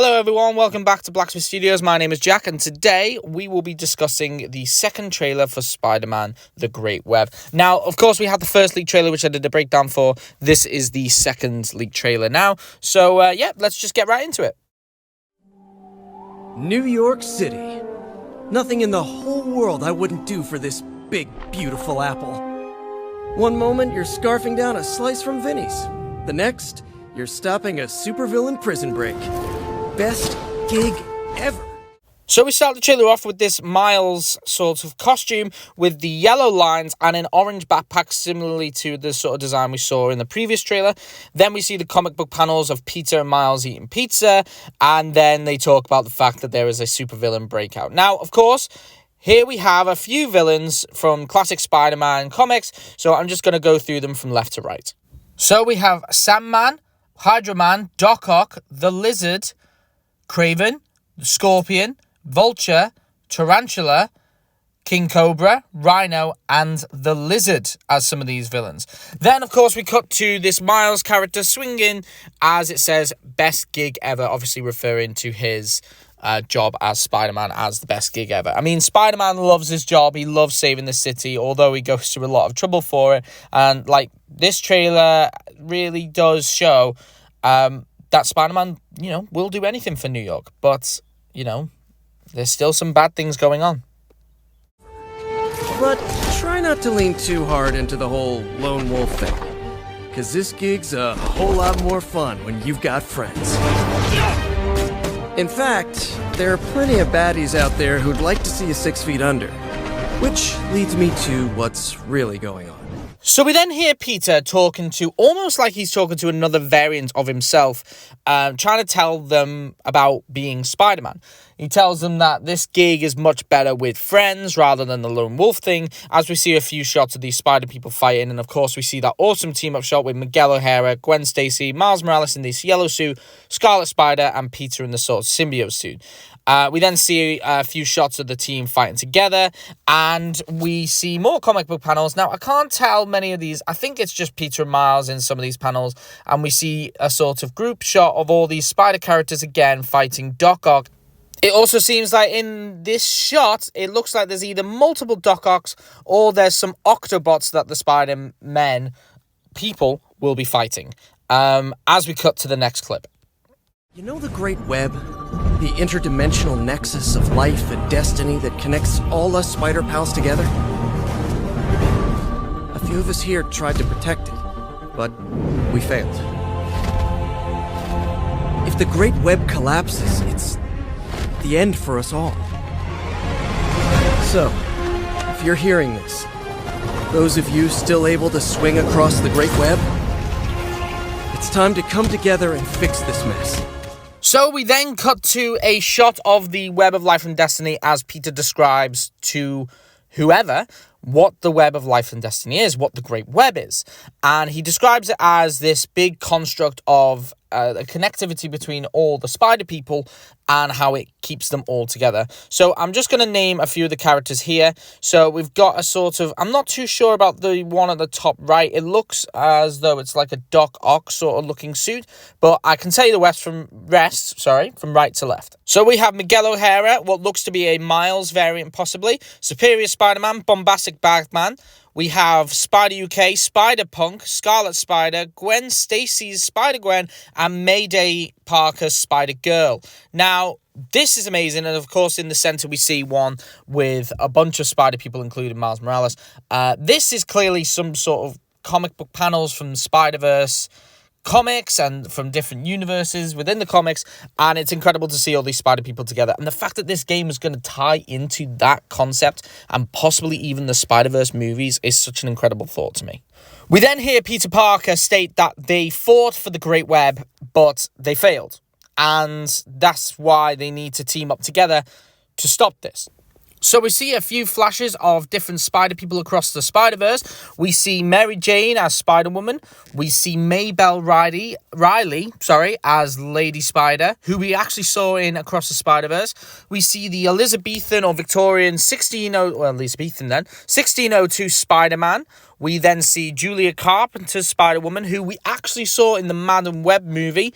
Hello everyone, welcome back to Blacksmith Studios. My name is Jack and today we will be discussing the second trailer for Spider-Man The Great Web. Now, of course, we had the first leak trailer which I did a breakdown for. This is the second leak trailer now. So, let's just get right into it. New York City. Nothing in the whole world I wouldn't do for this big, beautiful apple. One moment, you're scarfing down a slice from Vinny's. The next, you're stopping a supervillain prison break. Best gig ever. So we start the trailer off with this Miles sort of costume with the yellow lines and an orange backpack similarly to the sort of design we saw in the previous trailer. Then we see the comic book panels of Peter and Miles eating pizza, and then they talk about the fact that there is a supervillain breakout. Now, of course, here we have a few villains from classic Spider-Man comics, so I'm just going to go through them from left to right. So we have Sandman, Hydra Man, Doc Ock, the Lizard, Kraven, Scorpion, Vulture, Tarantula, King Cobra, Rhino, and the Lizard as some of these villains. Then, of course, we cut to this Miles character swinging, as it says, best gig ever, obviously referring to his job as Spider-Man as the best gig ever. I mean, Spider-Man loves his job. He loves saving the city, although he goes through a lot of trouble for it. And, this trailer really does show that Spider-Man, will do anything for New York. But, there's still some bad things going on. But try not to lean too hard into the whole lone wolf thing. Because this gig's a whole lot more fun when you've got friends. In fact, there are plenty of baddies out there who'd like to see you 6 feet under. Which leads me to what's really going on. So we then hear Peter talking to, almost like he's talking to another variant of himself, trying to tell them about being Spider-Man. He tells them that this gig is much better with friends rather than the lone wolf thing, as we see a few shots of these spider people fighting. And of course, we see that awesome team-up shot with Miguel O'Hara, Gwen Stacy, Miles Morales in this yellow suit, Scarlet Spider, and Peter in the sort of symbiote suit. We then see a few shots of the team fighting together, and we see more comic book panels. Now, I can't tell many of these. I think it's just Peter and Miles in some of these panels, and we see a sort of group shot of all these spider characters again fighting Doc Ock. It also seems like in this shot, it looks like there's either multiple Doc Ocks or there's some Octobots that the Spider-Men people will be fighting. As we cut to the next clip. You know the Great Web? The interdimensional nexus of life and destiny that connects all us spider pals together? A few of us here tried to protect it, but we failed. If the Great Web collapses, it's the end for us all. So, if you're hearing this, those of you still able to swing across the Great Web, it's time to come together and fix this mess. So we then cut to a shot of the Web of Life and Destiny as Peter describes to whoever what the Web of Life and Destiny is, what the Great Web is. And he describes it as this big construct of a connectivity between all the spider people and how it keeps them all together. So I'm just going to name a few of the characters here. So we've got a sort of, I'm not too sure about the one at the top right. It looks as though it's like a Doc Ock sort of looking suit, but I can tell you the rest from right to left. So we have Miguel O'Hara, what looks to be a Miles variant possibly, Superior Spider-Man, Bombastic Batman. We have Spider UK, Spider-Punk, Scarlet Spider, Gwen Stacy's Spider-Gwen, and Mayday Parker's Spider-Girl. Now, this is amazing, and of course, in the center, we see one with a bunch of spider people, including Miles Morales. This is clearly some sort of comic book panels from Spider-Verse comics and from different universes within the comics, and it's incredible to see all these spider people together, and the fact that this game is going to tie into that concept and possibly even the Spider-Verse movies is such an incredible thought to me. We then hear Peter Parker state that they fought for the Great Web, but they failed, and that's why they need to team up together to stop this. So we see a few flashes of different spider people across the Spider-Verse. We see Mary Jane as Spider-Woman. We see Maybelle Riley, as Lady Spider, who we actually saw in Across the Spider-Verse. We see the Elizabethan or Victorian 1602 Spider-Man. We then see Julia Carpenter's Spider-Woman, who we actually saw in the Madam Web movie.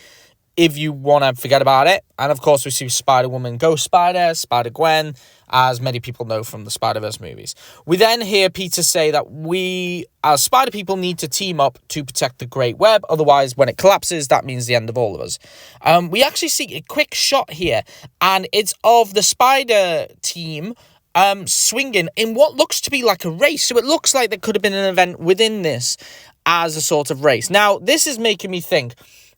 if you want to forget about it. And of course, we see Spider-Woman, Ghost Spider, Spider-Gwen, as many people know from the Spider-Verse movies. We then hear Peter say that we, as Spider people, need to team up to protect the Great Web. Otherwise, when it collapses, that means the end of all of us. We actually see a quick shot here, and it's of the Spider team swinging in what looks to be like a race. So it looks like there could have been an event within this as a sort of race. Now, this is making me think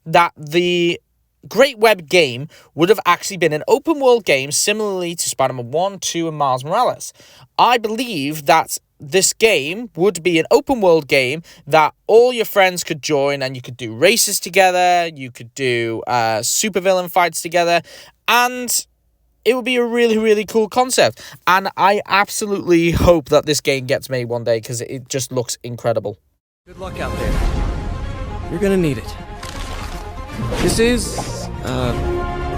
that the Great Web game would have actually been an open world game similarly to Spider-Man 1, 2, and Miles Morales. I believe that this game would be an open world game that all your friends could join, and you could do races together, you could do supervillain fights together, and it would be a really, really cool concept. And I absolutely hope that this game gets made one day, because it just looks incredible. Good luck out there. You're gonna need it. This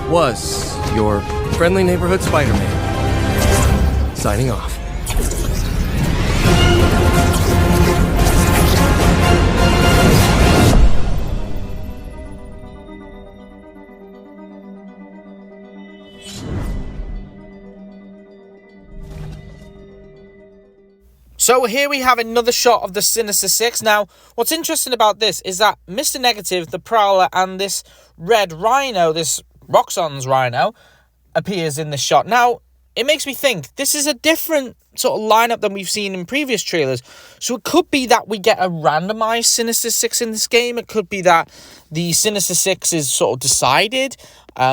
was your friendly neighborhood Spider-Man. Signing off. So here we have another shot of the Sinister Six. Now, what's interesting about this is that Mr. Negative, the Prowler, and this Red Rhino, this Roxxon's Rhino, appears in this shot. Now, it makes me think this is a different sort of lineup than we've seen in previous trailers. So it could be that we get a randomized Sinister Six in this game. It could be that the Sinister Six is sort of decided,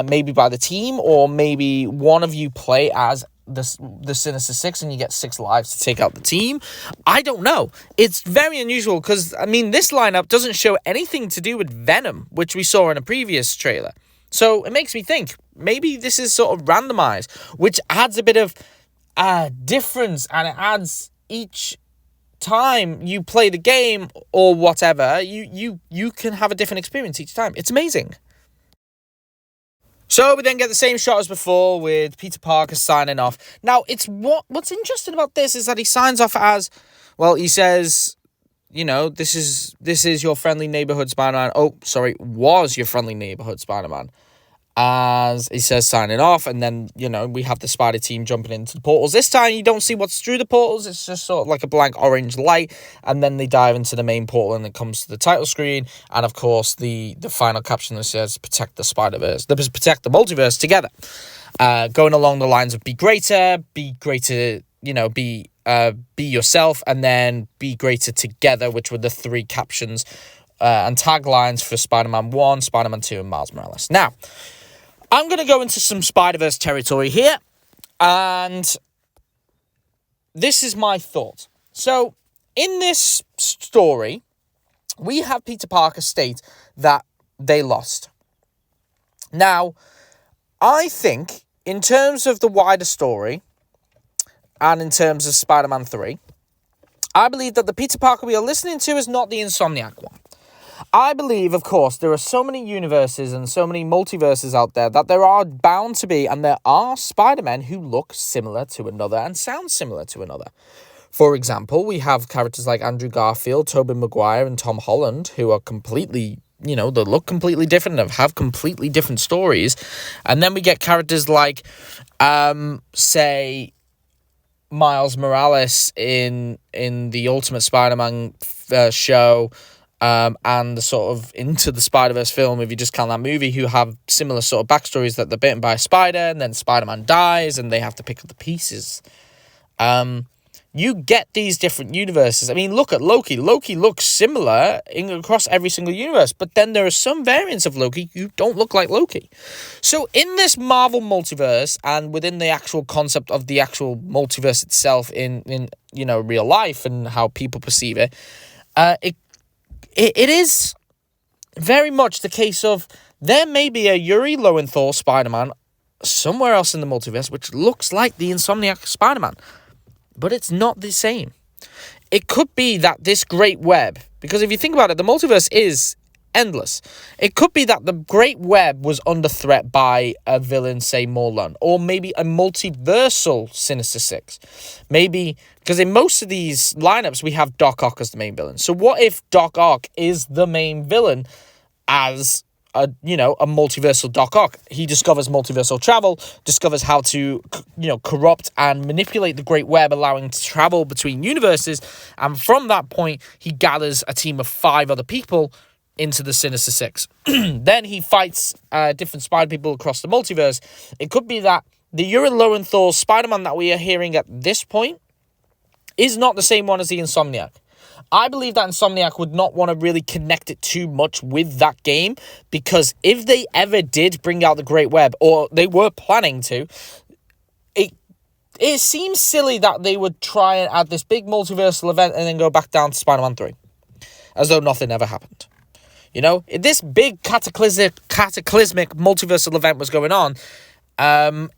maybe by the team, or maybe one of you play as the Sinister Six and you get 6 lives to take out the team. I don't know. It's very unusual because, I mean, this lineup doesn't show anything to do with Venom, which we saw in a previous trailer. So it makes me think maybe this is sort of randomized, which adds a bit of difference, and it adds each time you play the game or whatever, you can have a different experience each time. It's amazing. So we then get the same shot as before with Peter Parker signing off. Now, it's what's interesting about this is that he signs off as, well, he says, you know, this is your friendly neighborhood Spider-Man. Oh, sorry, was your friendly neighborhood Spider-Man. As he says signing off, and then, you know, we have the Spider team jumping into the portals. This time you don't see what's through the portals. It's just sort of like a blank orange light, and then they dive into the main portal and it comes to the title screen, and of course the final caption that says protect the Spider-Verse, protect the multiverse together, going along the lines of be greater, you know, be yourself, and then be greater together, which were the 3 captions and taglines for Spider-Man 1, Spider-Man 2, and Miles Morales. Now, I'm going to go into some Spider-Verse territory here, and this is my thought. So, in this story, we have Peter Parker state that they lost. Now, I think, in terms of the wider story, and in terms of Spider-Man 3, I believe that the Peter Parker we are listening to is not the Insomniac one. I believe, of course, there are so many universes and so many multiverses out there that there are bound to be, and there are Spider-Men who look similar to another and sound similar to another. For example, we have characters like Andrew Garfield, Tobey Maguire, and Tom Holland, who are completely, you know, they look completely different and have completely different stories. And then we get characters like, say, Miles Morales in the Ultimate Spider-Man show, and the sort of Into the Spider-Verse film, if you just count that movie, who have similar sort of backstories that they're bitten by a spider, and then Spider-Man dies, and they have to pick up the pieces. You get these different universes. I mean, look at Loki. Loki looks similar across every single universe, but then there are some variants of Loki who don't look like Loki. So in this Marvel multiverse, and within the actual concept of the actual multiverse itself in you know, real life and how people perceive it, it is very much the case of there may be a Yuri Lowenthal Spider-Man somewhere else in the multiverse which looks like the Insomniac Spider-Man, but it's not the same. It could be that this Great Web, because if you think about it, the multiverse is endless. It could be that the Great Web was under threat by a villain, say Morlun, or maybe a multiversal Sinister Six. Maybe, because in most of these lineups, we have Doc Ock as the main villain. So what if Doc Ock is the main villain as a multiversal Doc Ock. He discovers multiversal travel, discovers how to, corrupt and manipulate the Great Web, allowing to travel between universes. And from that point, he gathers a team of 5 other people into the Sinister Six. Then he fights different Spider people across the multiverse. It could be that the Yuri Lowenthal Spider-Man that we are hearing at this point is not the same one as the Insomniac. I believe that Insomniac would not want to really connect it too much with that game, because if they ever did bring out the Great Web, or they were planning to, it seems silly that they would try and add this big multiversal event and then go back down to Spider-Man 3, as though nothing ever happened. If this big cataclysmic multiversal event was going on,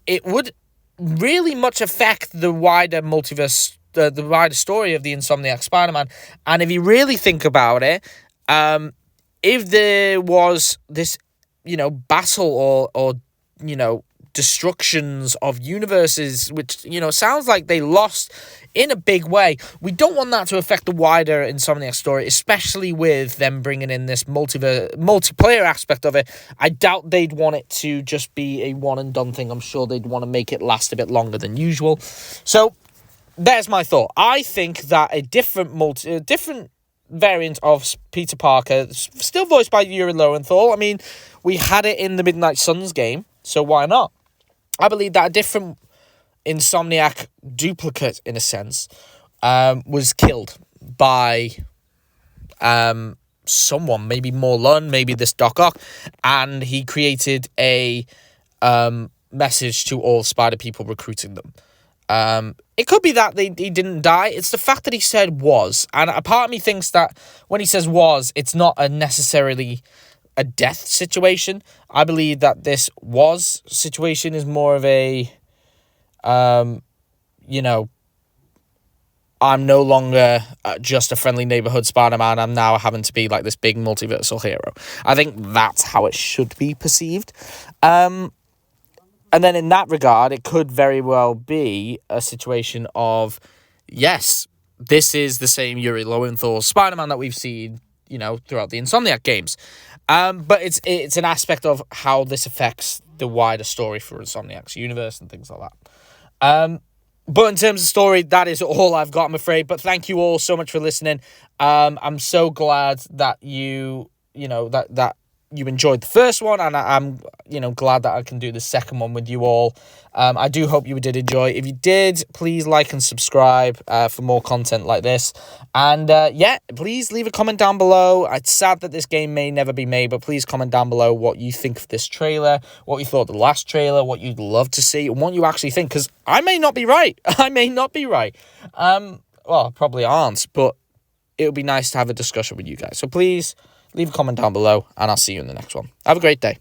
it would really much affect the wider multiverse, the wider story of the Insomniac Spider-Man. And if you really think about it, if there was this, battle or destructions of universes, which, sounds like they lost in a big way, we don't want that to affect the wider Insomniac story, especially with them bringing in this multiplayer aspect of it. I doubt they'd want it to just be a one and done thing. I'm sure they'd want to make it last a bit longer than usual. So there's my thought. I think that a different variant of Peter Parker, still voiced by Yuri Lowenthal. I mean, we had it in the Midnight Suns game, so why not? I believe that a different Insomniac duplicate, in a sense, was killed by someone, maybe Morlun, maybe this Doc Ock, and he created a message to all Spider people recruiting them. It could be that he didn't die. It's the fact that he said was, and a part of me thinks that when he says was, it's not necessarily a death situation. I believe that this was situation is more of a, I'm no longer just a friendly neighborhood Spider-Man. I'm now having to be like this big multiversal hero. I think that's how it should be perceived. And then in that regard, it could very well be a situation of, yes, this is the same Yuri Lowenthal Spider-Man that we've seen, throughout the Insomniac games. But it's an aspect of how this affects the wider story for Insomniac's universe and things like that. But in terms of story, that is all I've got, I'm afraid. But thank you all so much for listening. I'm so glad that you enjoyed the first one, and I'm glad that I can do the second one with you all. I do hope you did enjoy. If you did, please like and subscribe for more content like this. And please leave a comment down below. It's sad that this game may never be made, but please comment down below what you think of this trailer, what you thought of the last trailer, what you'd love to see, and what you actually think, because I may not be right. I may not be right. Well, probably aren't, but it would be nice to have a discussion with you guys. So please leave a comment down below, and I'll see you in the next one. Have a great day.